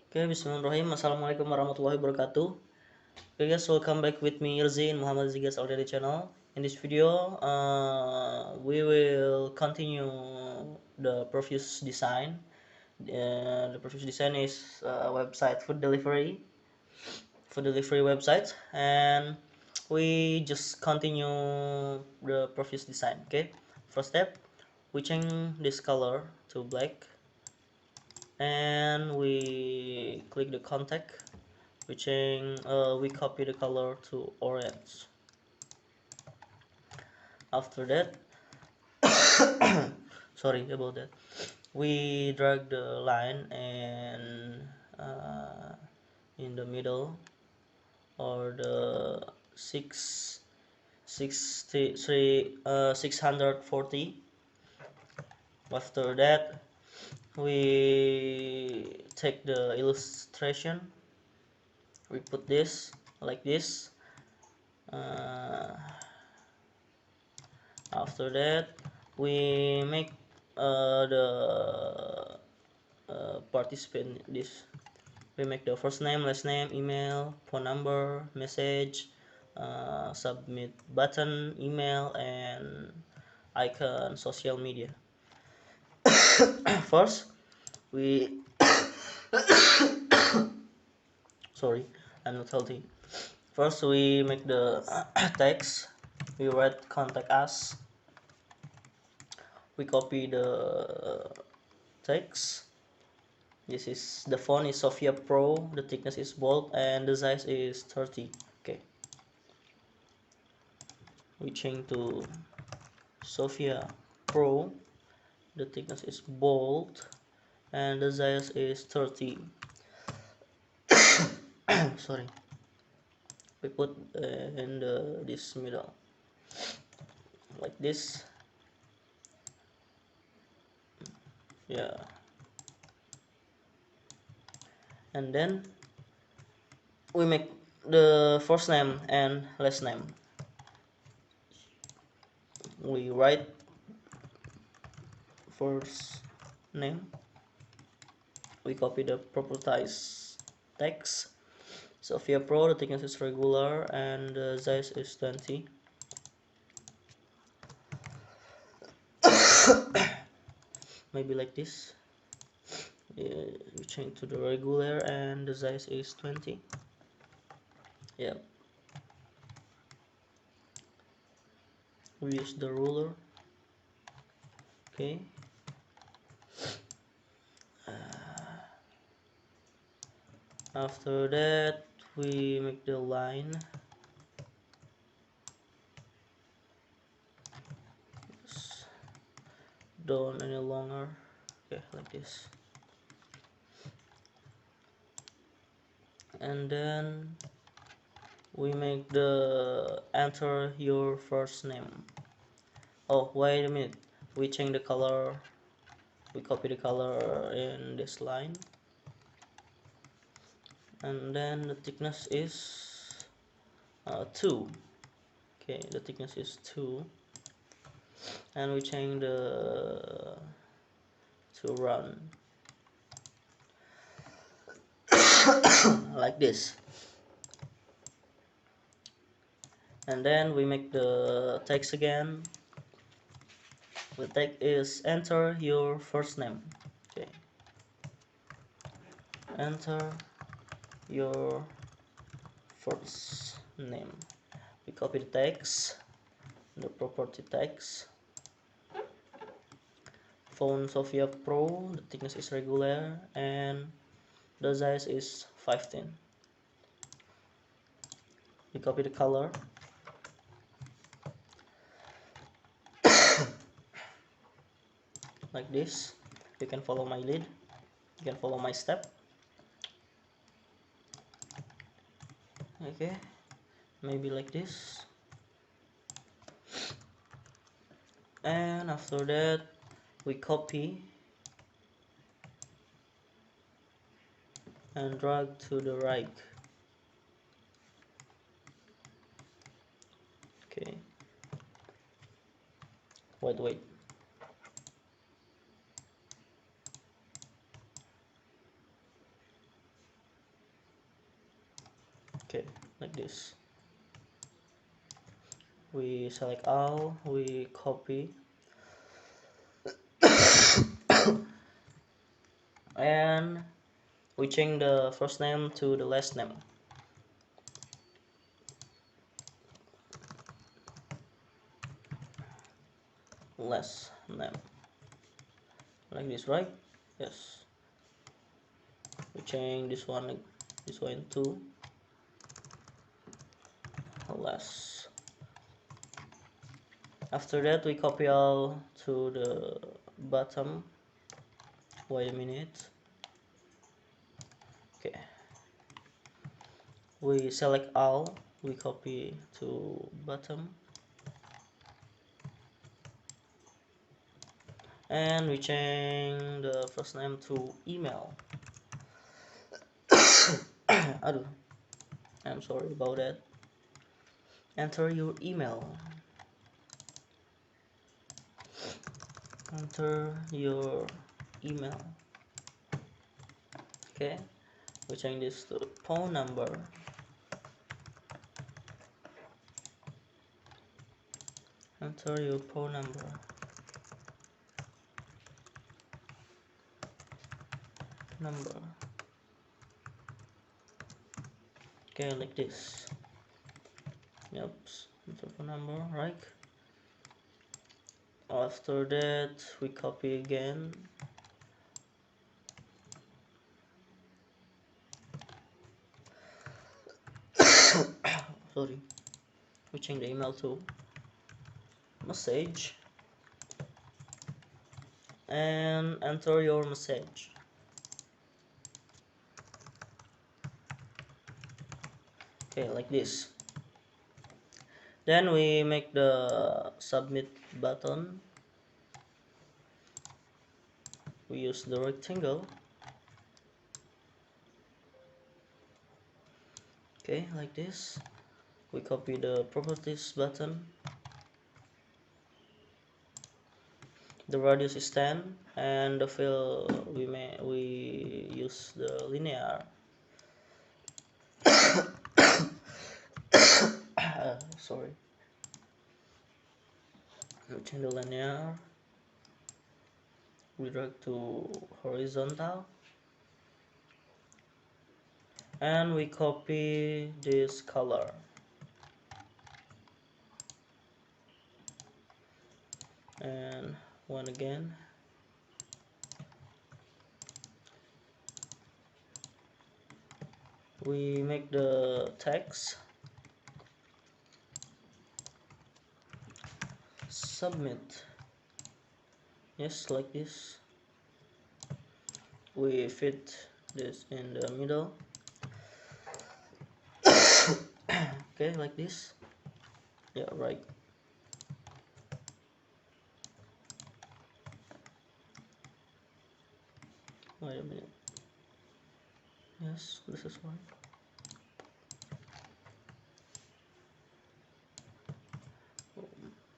Okay, bismillahirrahmanirrahim. Assalamualaikum warahmatullahi wabarakatuh. Okay guys, welcome back with me Irzin Muhammad Zigas Already channel. In this video, we will continue the previous design. The previous design is website food delivery website, and we just continue the previous design. Okay, first step, we change this color to black, and we click the contact. We copy the color to orange. After that, sorry about that, we drag the line and in the middle, or the 640. After that, we take the illustration, we put this like this. After that, we make the participant this. We make the first name, last name, email, phone number, message, submit button, email, and icon social media. First, we sorry, I'm not healthy. First, we make the text. We write contact us. We copy the text. This is the font is Sophia Pro, the thickness is bold, and the size is 30. Okay, we change to Sophia Pro, the thickness is bold, and the size is 30. Sorry, we put in this middle like this. Yeah, and then we make the first name and last name. We write first name, we copy the properties text. Sophia Pro, the thickness is regular and the size is 20. Maybe like this. We change to the regular and the size is 20. Yeah, we use the ruler. Okay, after that we make the line. Don't any longer. Okay, like this. And then we make the enter your first name. Oh, wait a minute, we change the color. We copy the color in this line, and then the thickness is 2. Okay, the thickness is 2, and we change the to run like this. And then we make the text again. The text is enter your first name. Okay, enter your first name. We copy the text, the property text. Font Sophia Pro, the thickness is regular and the size is 15. We copy the color. Like this. You can follow my lead. You can follow my step. Okay, maybe like this. And after that, we copy and drag to the right. Okay, wait. Okay, like this. We select all, we copy, and we change the first name to the last name. Last name, like this, right? Yes. We change this one to less. After that, we copy all to the bottom. Wait a minute. Okay, we select all, we copy to bottom, and we change the first name to email. Aduh, I'm sorry about that. Enter your email. Enter your email. Okay, we change this to phone number. Enter your phone number. Okay, like this. Yep, enter phone number, right? After that, we copy again. Sorry. We change the email to message and enter your message. Okay, like this. Then we make the submit button. We use the rectangle. Okay, like this. We copy the properties button. The radius is 10, and the fill we use the linear. Sorry. We change the linear. We drag to horizontal, and we copy this color. And one again. We make the text submit. Yes, like this. We fit this in the middle. Okay, like this. Yeah, right. Wait a minute. Yes, this is one.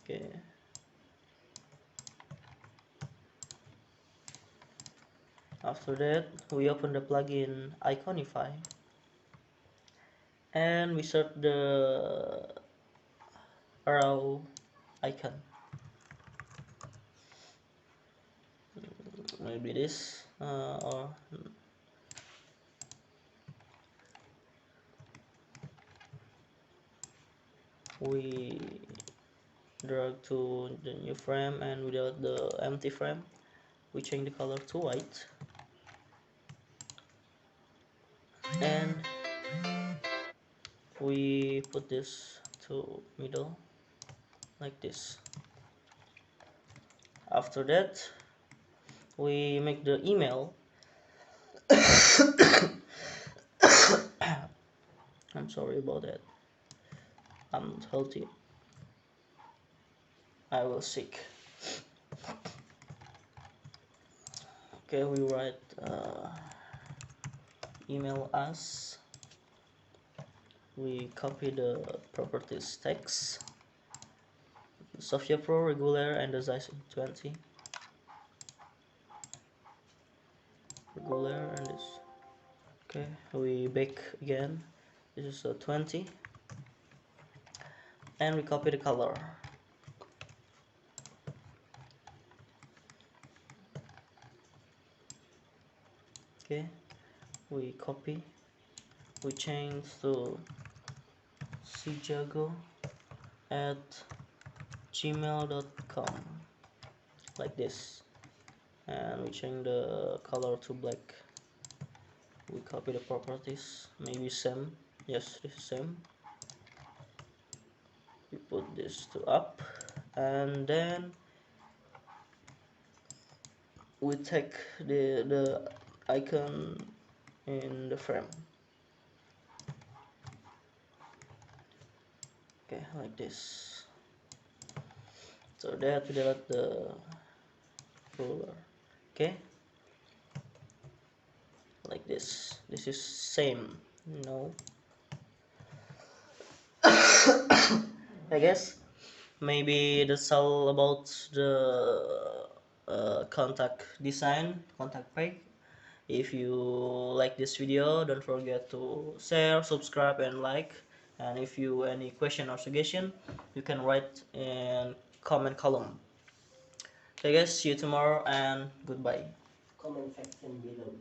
Okay. After that, we open the plugin Iconify, and we search the arrow icon. Maybe this or we drag to the new frame, and without the empty frame, we change the color to white, and we put this to middle like this. After that, we make the email. I'm sorry about that. I'm healthy. I will sick. Okay, we write email us. We copy the properties text. Sophia Pro regular and the size 20. Regular and this. Okay, we back again. This is a 20, and we copy the color. Okay, we copy, we change to cjago@gmail.com like this, and we change the color to black. We copy the properties, maybe same. Yes, this is same. We put this to up, and then we take the icon in the frame. Okay, like this. So that we delete the ruler. Okay, like this. This is same. No, I guess maybe that's all about the contact design, contact page. If you like this video, don't forget to share, subscribe, and like. And if you any question or suggestion, you can write in comment column. Okay guys, see you tomorrow and goodbye. Comment section below.